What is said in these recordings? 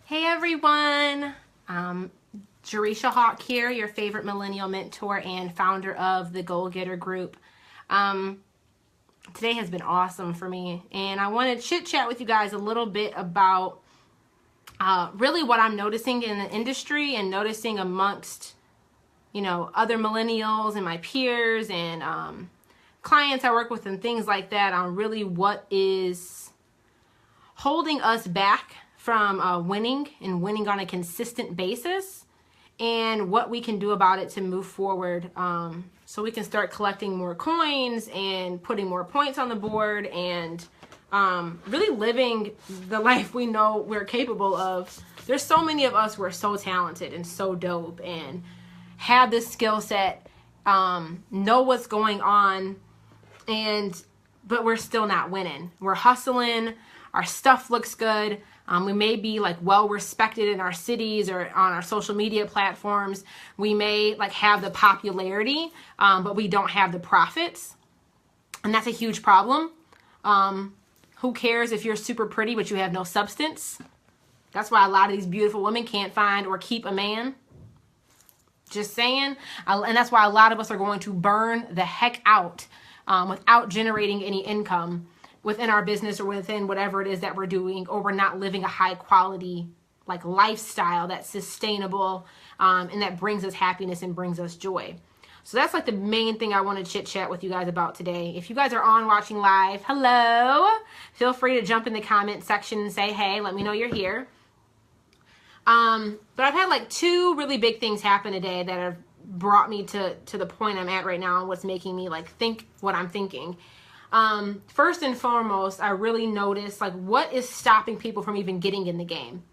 Hey everyone, Jereshia Hawk here, your favorite millennial mentor and founder of the Goal Getter Group. Today has been awesome for me, and I want to chit chat with you guys a little bit about really what I'm noticing in the industry and noticing amongst, other millennials and my peers and clients I work with and things like that on really what is holding us back from winning on a consistent basis, and what we can do about it to move forward, so we can start collecting more coins and putting more points on the board and really living the life we know we're capable of. There's so many of us who are so talented and so dope and have this skill set, know what's going on, but we're still not winning. We're hustling, our stuff looks good. We may be well respected in our cities or on our social media platforms. We may have the popularity, but we don't have the profits. And that's a huge problem. Who cares if you're super pretty, but you have no substance? That's why a lot of these beautiful women can't find or keep a man. Just saying. And that's why a lot of us are going to burn the heck out without generating any income within our business or within whatever it is that we're doing, or we're not living a high quality lifestyle that's sustainable, and that brings us happiness and brings us joy. So that's the main thing I want to chit chat with you guys about today. If you guys are on watching live, hello, feel free to jump in the comment section and say hey, let me know you're here. But I've had two really big things happen today that have brought me to the point I'm at right now and what's making me think what I'm thinking. First and foremost, I really noticed what is stopping people from even getting in the game.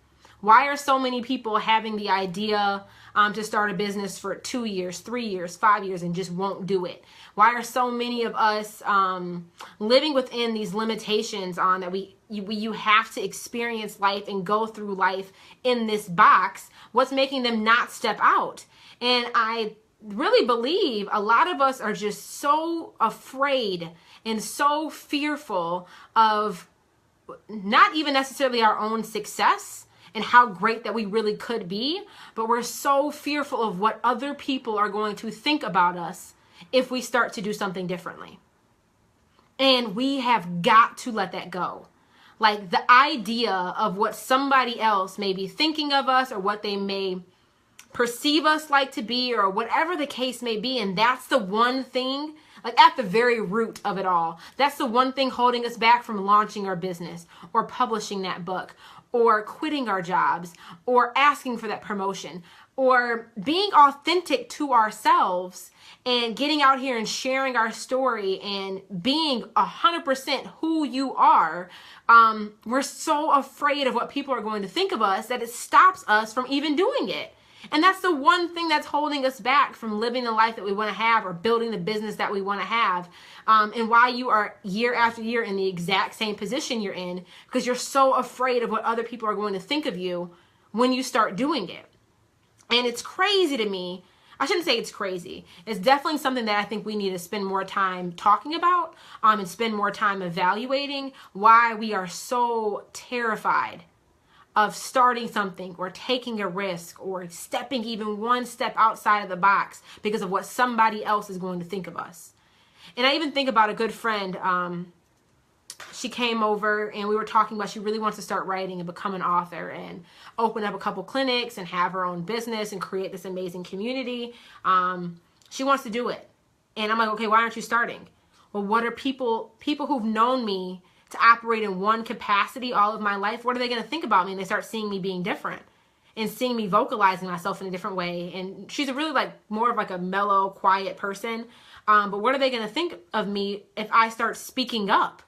Why are so many people having the idea to start a business for 2 years, 3 years, 5 years and just won't do it? Why are so many of us living within these limitations on that you have to experience life and go through life in this box? What's making them not step out? And I really believe a lot of us are just so afraid and so fearful of not even necessarily our own success and how great that we really could be, but we're so fearful of what other people are going to think about us if we start to do something differently. And we have got to let that go. The idea of what somebody else may be thinking of us or what they may perceive us to be or whatever the case may be, and that's the one thing at the very root of it all. That's the one thing holding us back from launching our business or publishing that book or quitting our jobs or asking for that promotion or being authentic to ourselves and getting out here and sharing our story and being 100% who you are. We're so afraid of what people are going to think of us that it stops us from even doing it. And that's the one thing that's holding us back from living the life that we want to have or building the business that we want to have. And why you are year after year in the exact same position you're in, because you're so afraid of what other people are going to think of you when you start doing it. And it's crazy to me. I shouldn't say it's crazy. It's definitely something that I think we need to spend more time talking about, and spend more time evaluating why we are so terrified of starting something or taking a risk or stepping even one step outside of the box because of what somebody else is going to think of us. And I even think about a good friend. She came over and we were talking about she really wants to start writing and become an author and open up a couple clinics and have her own business and create this amazing community. She wants to do it. And I'm like, okay, why aren't you starting? Well, what are people who've known me to operate in one capacity all of my life, what are they going to think about me? And they start seeing me being different and seeing me vocalizing myself in a different way. And she's a really more of a mellow, quiet person. But what are they going to think of me if I start speaking up?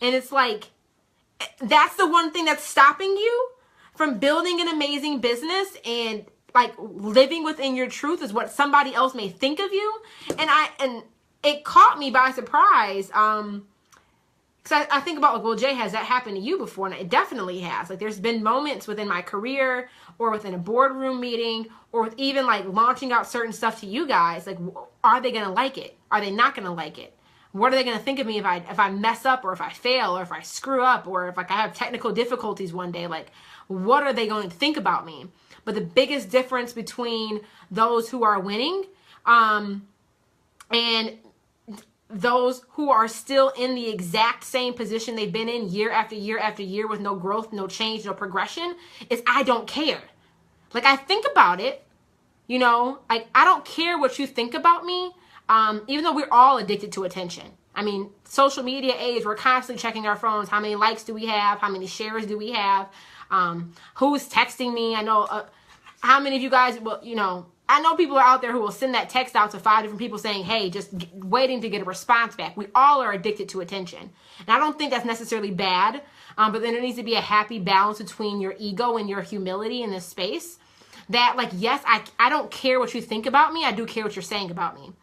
And it's that's the one thing that's stopping you from building an amazing business and living within your truth is what somebody else may think of you. And it caught me by surprise. Because I think about, well, Jay, has that happened to you before? And it definitely has. There's been moments within my career or within a boardroom meeting or with even launching out certain stuff to you guys. Are they going to like it? Are they not going to like it? What are they going to think of me if I mess up, or if I fail, or if I screw up, or if like I have technical difficulties one day? Like, what are they going to think about me? But the biggest difference between those who are winning and those who are still in the exact same position they've been in year after year after year with no growth, no change, no progression is I don't care. Like, I think about it, you know, like I don't care what you think about me. Even though we're all addicted to attention. I mean, social media age, we're constantly checking our phones. How many likes do we have? How many shares do we have? Who's texting me? I know how many of you guys will, you know, I know people are out there who will send that text out to 5 different people saying, hey, just waiting to get a response back. We all are addicted to attention. And I don't think that's necessarily bad, but then there needs to be a happy balance between your ego and your humility in this space. That, like, yes, I don't care what you think about me. I do care what you're saying about me.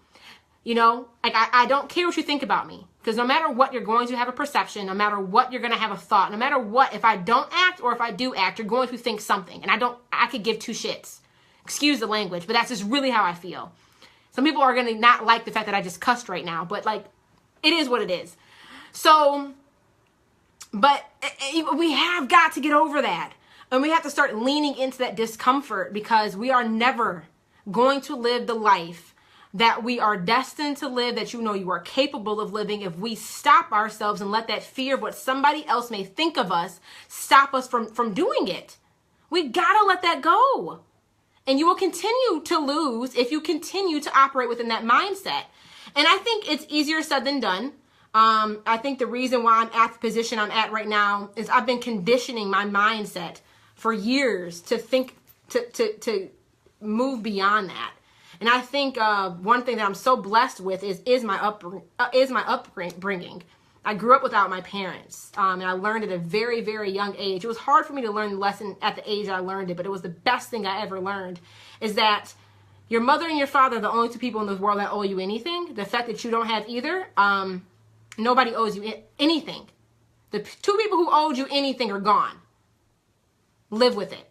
You know, like I don't care what you think about me, because no matter what, you're going to have a perception. No matter what, you're going to have a thought. No matter what, if I don't act or if I do act, you're going to think something. And I could give two shits. Excuse the language, but that's just really how I feel. Some people are going to not like the fact that I just cussed right now, but like, it is what it is. So, but we have got to get over that. And we have to start leaning into that discomfort, because we are never going to live the life that we are destined to live, that you know you are capable of living, if we stop ourselves and let that fear of what somebody else may think of us stop us from doing it. We gotta let that go. And you will continue to lose if you continue to operate within that mindset. And I think it's easier said than done. I think the reason why I'm at the position I'm at right now is I've been conditioning my mindset for years to think, to move beyond that. And I think one thing that I'm so blessed with is my upbringing. I grew up without my parents, and I learned at a very, very young age. It was hard for me to learn the lesson at the age I learned it, but it was the best thing I ever learned, is that your mother and your father are the only two people in this world that owe you anything. The fact that you don't have either, nobody owes you anything. The two people who owed you anything are gone. Live with it.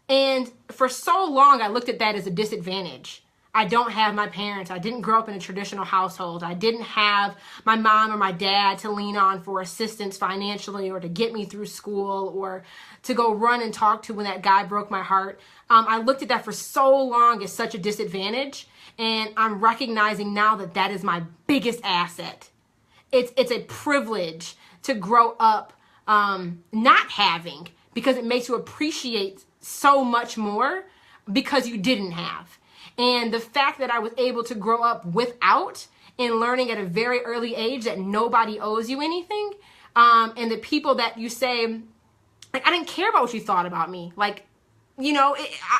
And for so long, I looked at that as a disadvantage. I don't have my parents. I didn't grow up in a traditional household. I didn't have my mom or my dad to lean on for assistance financially, or to get me through school, or to go run and talk to when that guy broke my heart. I looked at that for so long as such a disadvantage, and I'm recognizing now that that is my biggest asset. It's a privilege to grow up not having, because it makes you appreciate so much more because you didn't have. And the fact that I was able to grow up without, and learning at a very early age that nobody owes you anything, and the people that you say, like, I didn't care about what you thought about me. Like, you know,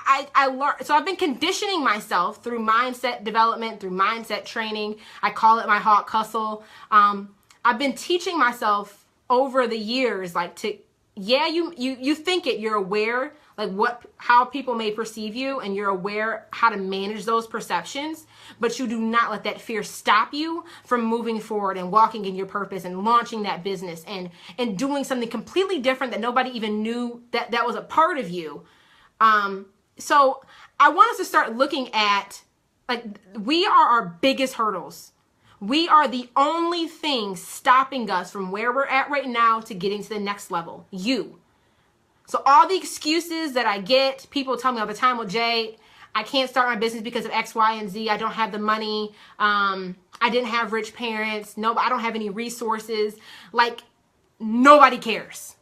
I learned. So I've been conditioning myself through mindset development, through mindset training. I call it my hawk hustle. I've been teaching myself over the years, like, to, yeah, you think it, you're aware, like how people may perceive you, and you're aware how to manage those perceptions, but you do not let that fear stop you from moving forward and walking in your purpose and launching that business and doing something completely different that nobody even knew that was a part of you. So I want us to start looking at, like, we are our biggest hurdles. We are the only thing stopping us from where we're at right now to getting to the next level. You. So all the excuses that I get, people tell me all the time, well, Jay, I can't start my business because of X, Y, and Z. I don't have the money. I didn't have rich parents. No, I don't have any resources. Like, nobody cares.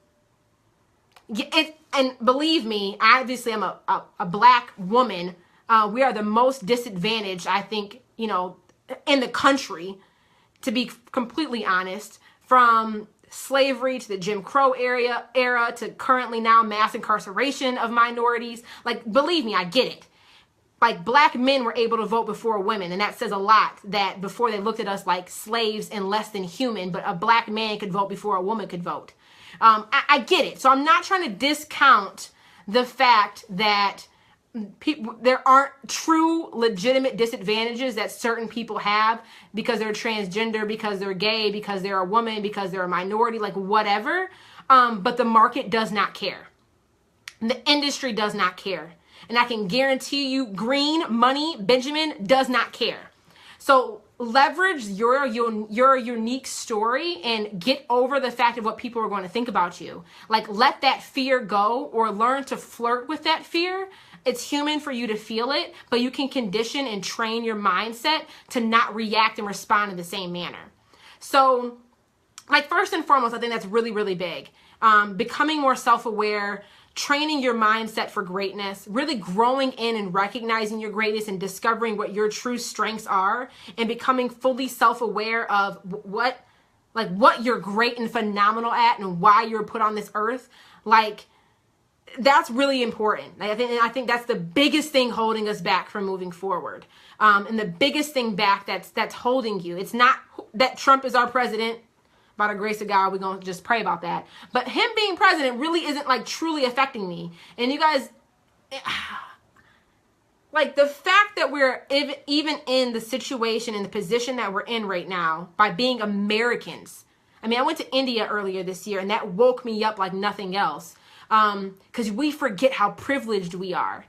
And believe me, obviously I'm a black woman. We are the most disadvantaged, I think, you know, in the country, to be completely honest, from slavery to the Jim Crow era to currently now mass incarceration of minorities. Like, believe me, I get it. Like, black men were able to vote before women, and that says a lot, that before they looked at us like slaves and less than human, but a black man could vote before a woman could vote. I get it. So I'm not trying to discount the fact that there aren't true legitimate disadvantages that certain people have because they're transgender, because they're gay, because they're a woman, because they're a minority, like whatever. But the market does not care. The industry does not care. And I can guarantee you, Green Money Benjamin does not care. So leverage your unique story and get over the fact of what people are going to think about you. Like, let that fear go, or learn to flirt with that fear. It's human for you to feel it, but you can condition and train your mindset to not react and respond in the same manner. So, like, first and foremost, I think that's really, really big. Becoming more self-aware, training your mindset for greatness, really growing in and recognizing your greatness and discovering what your true strengths are, and becoming fully self-aware of what you're great and phenomenal at and why you're put on this earth. Like, that's really important. I think that's the biggest thing holding us back from moving forward. And the biggest thing back that's holding you. It's not that Trump is our president. By the grace of God, we're going to just pray about that. But him being president really isn't like truly affecting me. And you guys, like, the fact that we're even in the situation and the position that we're in right now by being Americans. I mean, I went to India earlier this year, and that woke me up like nothing else. Because we forget how privileged we are.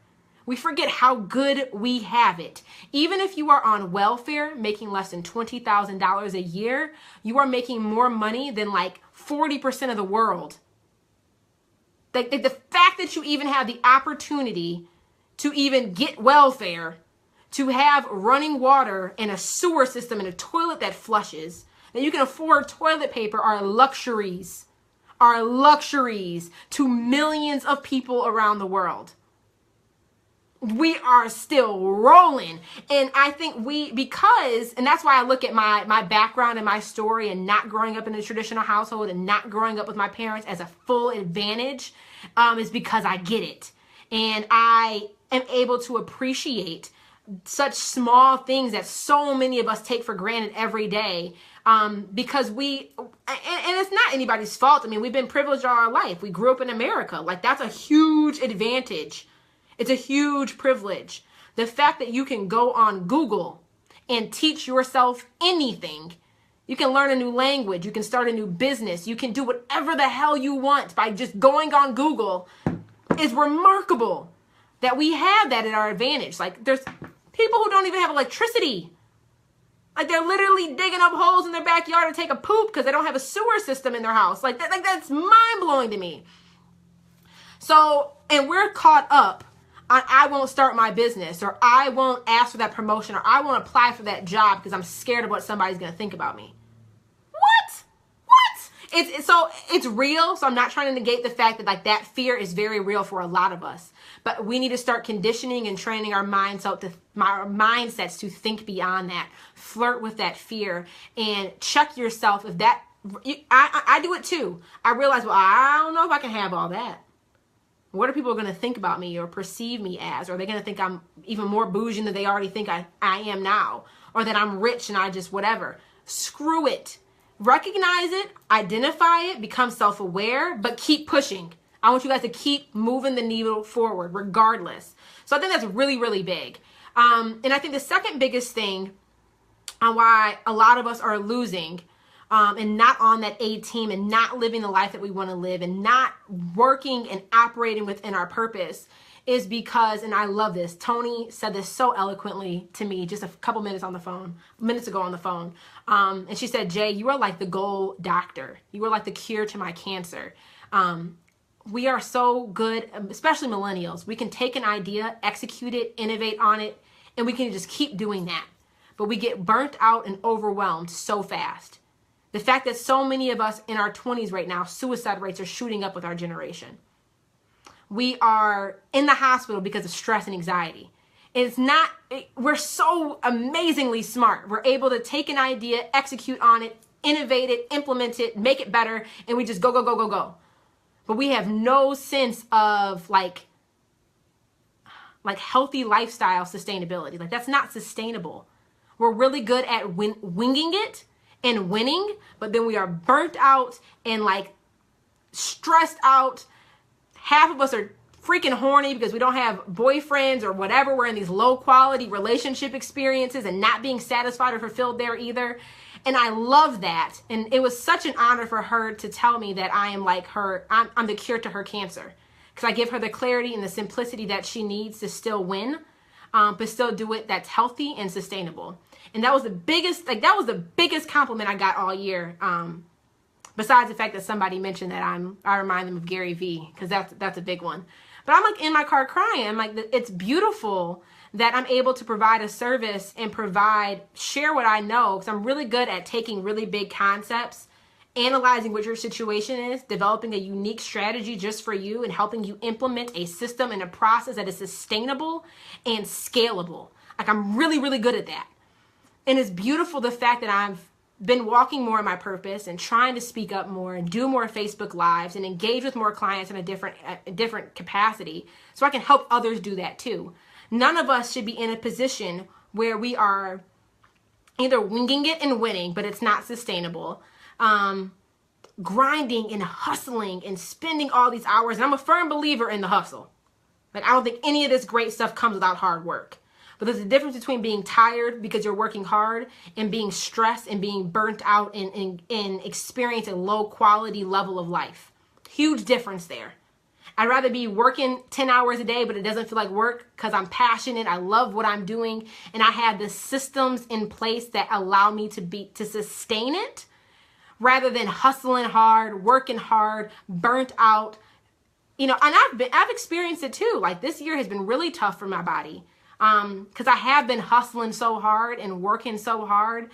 We forget how good we have it. Even if you are on welfare, making less than $20,000 a year, you are making more money than like 40% of the world. Like, the fact that you even have the opportunity to even get welfare, to have running water and a sewer system and a toilet that flushes, that you can afford toilet paper, are luxuries to millions of people around the world. We are still rolling. And I think and that's why I look at my background and my story, and not growing up in a traditional household and not growing up with my parents as a full advantage, is because I get it. And I am able to appreciate such small things that so many of us take for granted every day. Because and it's not anybody's fault. I mean, we've been privileged all our life. We grew up in America. Like, that's a huge advantage. It's a huge privilege. The fact that you can go on Google and teach yourself anything. You can learn a new language. You can start a new business. You can do whatever the hell you want by just going on Google is remarkable that we have that at our advantage. Like, there's people who don't even have electricity. Like, they're literally digging up holes in their backyard to take a poop because they don't have a sewer system in their house. Like that's mind-blowing to me. So, and we're caught up on, I won't start my business, or I won't ask for that promotion, or I won't apply for that job because I'm scared of what somebody's going to think about me. What? It's real. So I'm not trying to negate the fact that, like, that fear is very real for a lot of us. But we need to start conditioning and training our mindsets to think beyond that. Flirt with that fear and check yourself if that. I do it too. I realize, well, I don't know if I can have all that. What are people going to think about me or perceive me as? Or are they going to think I'm even more bougie than they already think I am now? Or that I'm rich and I just whatever. Screw it. Recognize it, identify it, become self-aware, but keep pushing. I want you guys to keep moving the needle forward regardless. So I think that's really, really big. And I think the second biggest thing on why a lot of us are losing and not on that A team and not living the life that we want to live and not working and operating within our purpose is because, and I love this, Tony said this so eloquently to me just a couple minutes ago on the phone. And she said, Jay, you are like the gold doctor. You are like the cure to my cancer. We are so good, especially millennials. We can take an idea, execute it, innovate on it, and we can just keep doing that. But we get burnt out and overwhelmed so fast. The fact that so many of us in our 20s right now, suicide rates are shooting up with our generation. We are in the hospital because of stress and anxiety. We're so amazingly smart. We're able to take an idea, execute on it, innovate it, implement it, make it better, and we just go. But we have no sense of like healthy lifestyle sustainability. Like, that's not sustainable. We're really good at winging it and winning, but then we are burnt out and like stressed out. Half of us are freaking horny because we don't have boyfriends or whatever. We're in these low quality relationship experiences and not being satisfied or fulfilled there either. And I love that. And it was such an honor for her to tell me that I am like her. I'm the cure to her cancer, because I give her the clarity and the simplicity that she needs to still win. but still do it that's healthy and sustainable. And that was the biggest compliment I got all year. Besides the fact that somebody mentioned that I remind them of Gary Vee, because that's a big one. But I'm like in my car crying. I'm like, it's beautiful that I'm able to provide a service and share what I know, because I'm really good at taking really big concepts, analyzing what your situation is, developing a unique strategy just for you, and helping you implement a system and a process that is sustainable and scalable. Like, I'm really, really good at that. And it's beautiful the fact that I've been walking more in my purpose and trying to speak up more and do more Facebook Lives and engage with more clients in a different capacity, so I can help others do that too. None of us should be in a position where we are either winging it and winning, but it's not sustainable, grinding and hustling and spending all these hours. And I'm a firm believer in the hustle. Like, I don't think any of this great stuff comes without hard work. But there's a difference between being tired because you're working hard and being stressed and being burnt out and experiencing a low quality level of life. Huge difference there. I'd rather be working 10 hours a day, but it doesn't feel like work because I'm passionate. I love what I'm doing, and I have the systems in place that allow me to sustain it, rather than hustling hard, working hard, burnt out. And I've experienced it too. Like, this year has been really tough for my body, because I have been hustling so hard and working so hard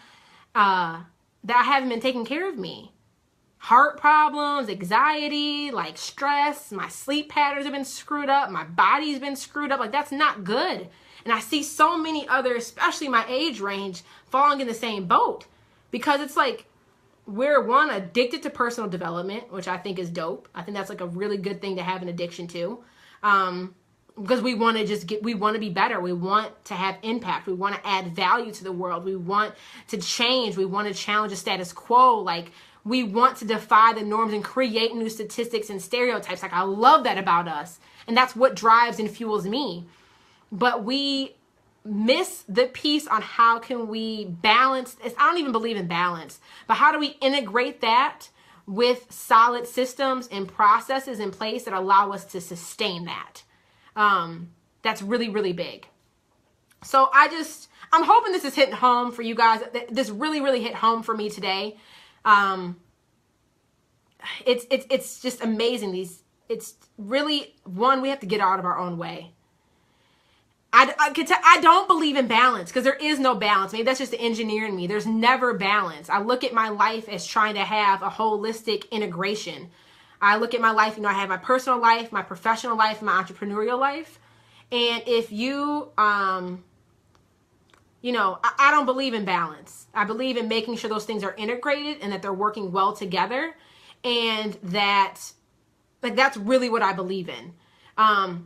that I haven't been taking care of me. Heart problems, anxiety, like stress, my sleep patterns have been screwed up, my body's been screwed up. Like, that's not good. And I see so many others, especially my age range, falling in the same boat, because it's like, we're addicted to personal development, which I think is dope. I think that's like a really good thing to have an addiction to, because we want to be better. We want to have impact. We want to add value to the world. We want to change. We want to challenge the status quo. Like, we want to defy the norms and create new statistics and stereotypes. Like, I love that about us. And that's what drives and fuels me. But we miss the piece on how can we balance. I don't even believe in balance, but how do we integrate that with solid systems and processes in place that allow us to sustain that? That's really, really big. So I'm hoping this is hitting home for you guys. This really, really hit home for me today. It's just amazing. It's really, we have to get out of our own way. I don't believe in balance, because there is no balance. Maybe that's just the engineer in me. There's never balance. I look at my life as trying to have a holistic integration. I look at my life, I have my personal life, my professional life, my entrepreneurial life. And if I don't believe in balance. I believe in making sure those things are integrated and that they're working well together, and that's really what I believe in.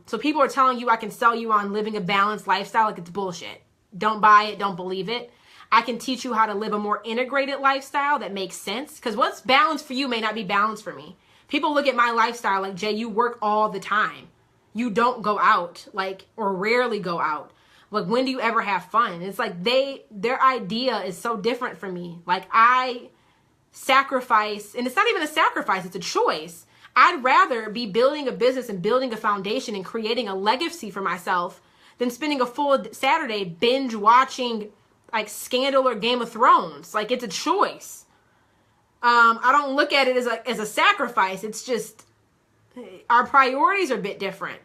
So people are telling you I can sell you on living a balanced lifestyle. Like, it's bullshit. Don't buy it. Don't believe it. I can teach you how to live a more integrated lifestyle that makes sense, because what's balanced for you may not be balanced for me. People look at my lifestyle like, Jay, you work all the time. You don't go out, or rarely go out. Like, when do you ever have fun? It's like their idea is so different from me. Like, I sacrifice, and it's not even a sacrifice, it's a choice. I'd rather be building a business and building a foundation and creating a legacy for myself than spending a full Saturday binge watching like Scandal or Game of Thrones. Like, it's a choice. I don't look at it as a sacrifice. It's just our priorities are a bit different.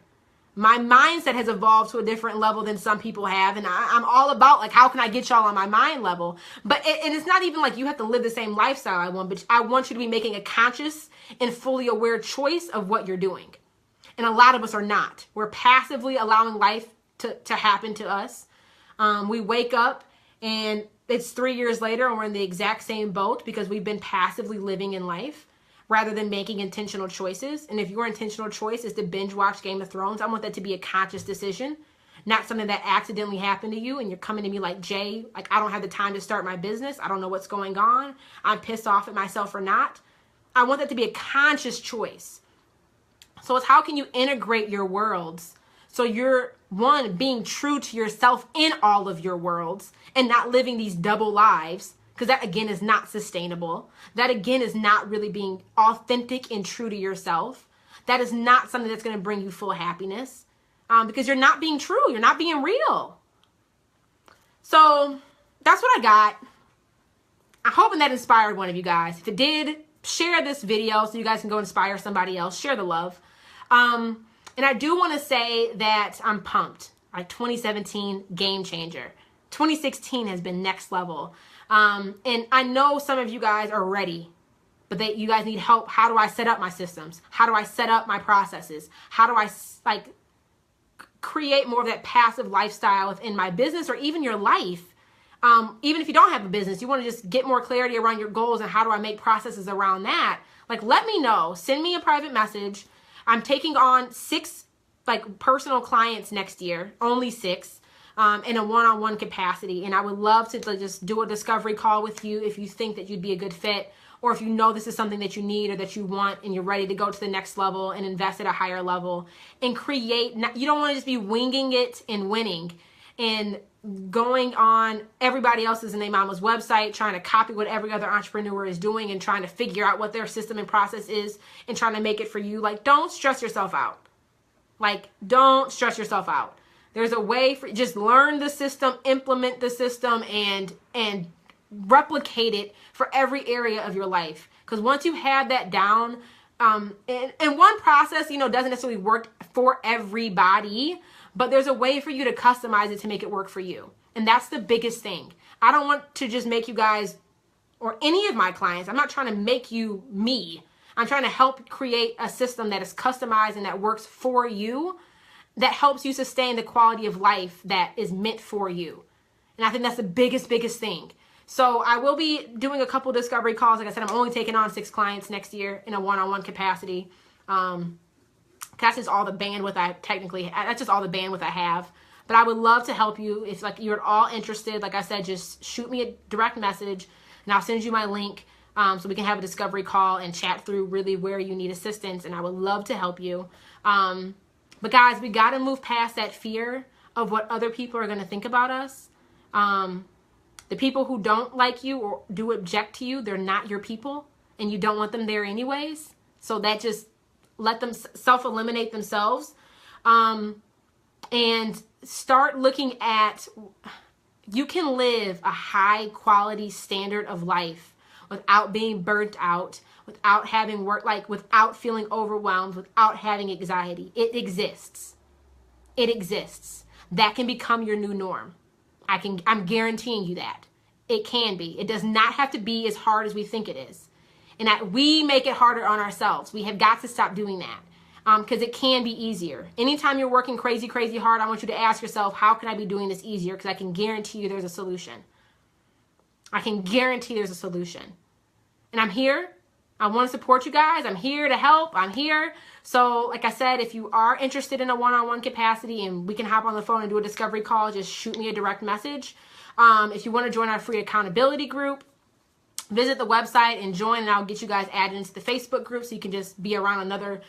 My mindset has evolved to a different level than some people have. And I'm all about, like, how can I get y'all on my mind level? But and it's not even like you have to live the same lifestyle I want, but I want you to be making a conscious and fully aware choice of what you're doing. And a lot of us are not. We're passively allowing life to happen to us. We wake up and it's 3 years later and we're in the exact same boat because we've been passively living in life rather than making intentional choices. And if your intentional choice is to binge watch Game of Thrones, I want that to be a conscious decision, not something that accidentally happened to you and you're coming to me like, Jay, like, I don't have the time to start my business. I don't know what's going on. I'm pissed off at myself or not. I want that to be a conscious choice. So it's how can you integrate your worlds so you're, one, being true to yourself in all of your worlds and not living these double lives, because that, again, is not sustainable. That, again, is not really being authentic and true to yourself. That is not something that's going to bring you full happiness. because you're not being true. You're not being real. So that's what I got. I'm hoping that inspired one of you guys. If it did, share this video so you guys can go inspire somebody else. Share the love. And I do want to say that I'm pumped. Like 2017, game changer. 2016 has been next level. And I know some of you guys are ready, but you guys need help. How do I set up my systems? How do I set up my processes? How do I create more of that passive lifestyle within my business or even your life? Even if you don't have a business, you want to just get more clarity around your goals and how do I make processes around that? Like, let me know. Send me a private message. I'm taking on 6 personal clients next year, only 6, in a one-on-one capacity. And I would love to just do a discovery call with you if you think that you'd be a good fit, or if you know this is something that you need or that you want and you're ready to go to the next level and invest at a higher level and create. You don't want to just be winging it and winning and going on everybody else's and their mama's website, trying to copy what every other entrepreneur is doing and trying to figure out what their system and process is and trying to make it for you. Like, don't stress yourself out. Like, don't stress yourself out. There's a way for, just learn the system, implement the system, and replicate it for every area of your life. Because once you have that down, and one process, doesn't necessarily work for everybody, but there's a way for you to customize it to make it work for you. And that's the biggest thing. I don't want to just make you guys, or any of my clients, I'm not trying to make you me. I'm trying to help create a system that is customized and that works for you, that helps you sustain the quality of life that is meant for you. And I think that's the biggest thing. So I will be doing a couple discovery calls. Like I said, I'm only taking on 6 clients next year in a one-on-one capacity. That's just all the bandwidth that's just all the bandwidth I have. But I would love to help you. If you're at all interested, like I said, just shoot me a direct message and I'll send you my link so we can have a discovery call and chat through really where you need assistance. And I would love to help you. But guys, we got to move past that fear of what other people are going to think about us. The people who don't like you or do object to you, they're not your people and you don't want them there anyways. So that just let them self-eliminate themselves, and start looking at, you can live a high quality standard of life without being burnt out, without having work, without feeling overwhelmed, without having anxiety. It exists. It exists. That can become your new norm. I'm guaranteeing you that. It can be. It does not have to be as hard as we think it is. And that we make it harder on ourselves. We have got to stop doing that because it can be easier. Anytime you're working crazy hard, I want you to ask yourself, how can I be doing this easier? Because I can guarantee you there's a solution. I can guarantee there's a solution. And I'm here. I want to support you guys. I'm here to help. I'm here. So like I said, if you are interested in a one-on-one capacity and we can hop on the phone and do a discovery call, just shoot me a direct message. If you want to join our free accountability group, visit the website and join, and I'll get you guys added into the Facebook group so you can just be around another,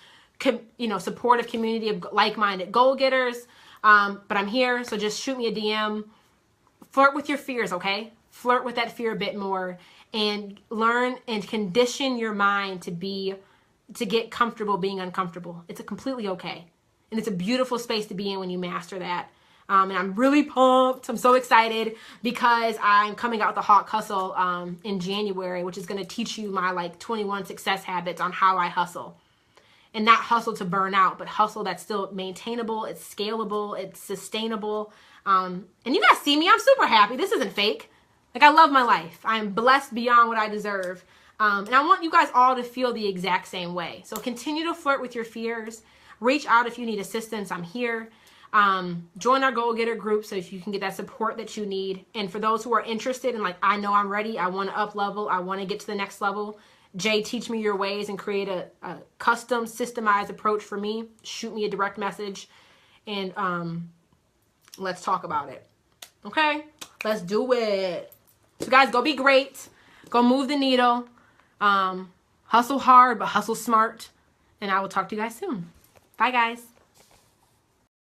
supportive community of like-minded goal-getters. But I'm here, so just shoot me a DM. Flirt with your fears, okay? Flirt with that fear a bit more and learn and condition your mind to get comfortable being uncomfortable. It's completely okay. And it's a beautiful space to be in when you master that. And I'm really pumped. I'm so excited because I'm coming out with the Hawk Hustle in January, which is going to teach you my 21 success habits on how I hustle. And not hustle to burn out, but hustle that's still maintainable, it's scalable, it's sustainable. And you guys see me, I'm super happy. This isn't fake. I love my life. I'm blessed beyond what I deserve. And I want you guys all to feel the exact same way. So continue to flirt with your fears. Reach out if you need assistance. I'm here. Join our Goal Getter group so you can get that support that you need. And for those who are interested and I know I'm ready, I want to up level, I want to get to the next level, Jay, teach me your ways and create a custom systemized approach for me. Shoot me a direct message and let's talk about it. Okay? Let's do it. So guys, go be great. Go move the needle. Hustle hard, but hustle smart. And I will talk to you guys soon. Bye, guys.